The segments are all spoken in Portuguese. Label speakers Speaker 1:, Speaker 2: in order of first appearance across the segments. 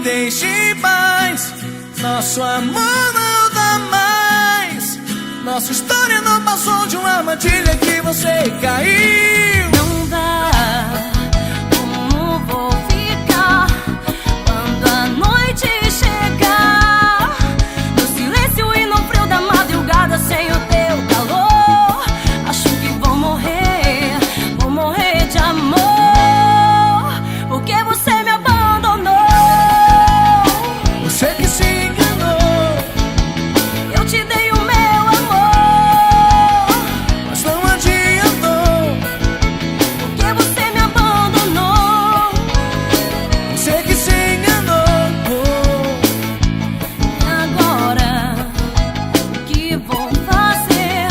Speaker 1: deixe em paz. Nosso amor não dá mais. Nossa história não passou de uma armadilha que você caiu.
Speaker 2: Não dá, como vou ficar quando a noite chegar? No silêncio e no frio da madrugada, sem o teu calor. Acho que vou morrer de amor, porque você me abandonou.
Speaker 1: Você que se enganou.
Speaker 2: Eu te dei o meu amor,
Speaker 1: Mas não adiantou.
Speaker 2: porque você me abandonou.
Speaker 1: Você que se enganou.
Speaker 2: E agora, o que vou fazer?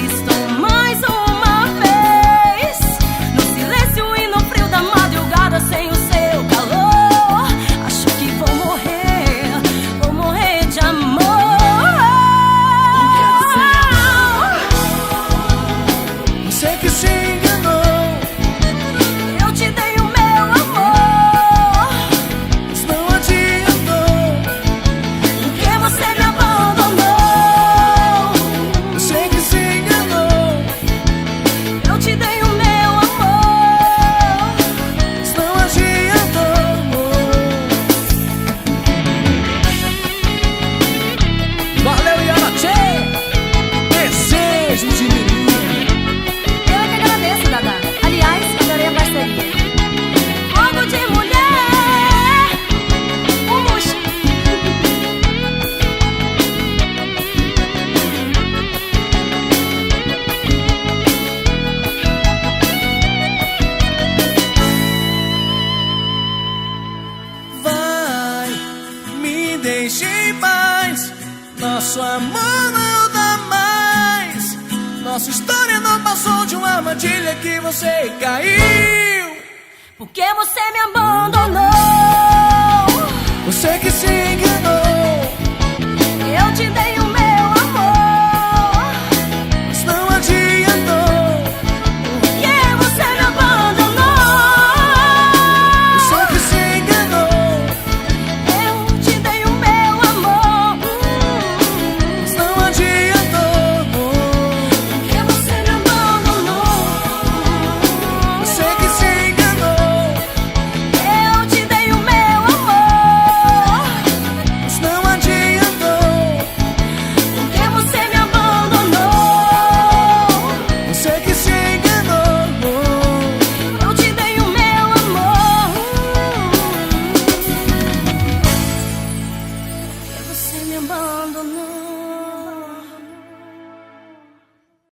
Speaker 2: Estou mais uma vez no silêncio e no frio da madrugada, sem o seu calor. Acho que vou morrer de amor.
Speaker 1: Você que se enganou.
Speaker 2: Eu te dei o meu amor,
Speaker 1: Mas não adiantou.
Speaker 2: porque você me abandonou.
Speaker 1: Você que se enganou.
Speaker 2: Eu te dei o meu amor.
Speaker 1: Mas não adiantou. Valeu, Yanache. Desejo de menina.
Speaker 2: Eu é que agradeço, Dada. Aliás, adorei a parceria. Fogo de mulher, puxa.
Speaker 1: Vai, me deixe em paz. Nosso amor não dá mais. Nossa história não passou de uma armadilha que você caiu.
Speaker 2: Porque você me abandonou.
Speaker 1: Você que se enganou.
Speaker 2: Eu te dei o meu amor,
Speaker 1: Mas não adiantou.
Speaker 2: porque você me abandonou.
Speaker 1: Você que se enganou.
Speaker 2: Eu te dei o meu amor,
Speaker 1: Mas não adiantou.
Speaker 2: porque você me abandonou.
Speaker 1: Você que se enganou.
Speaker 2: Eu te dei o meu amor,
Speaker 1: Mas não adiantou.
Speaker 2: porque você me abandonou.
Speaker 1: Você que se enganou.
Speaker 2: Eu te dei o meu amor, porque você me abandonou.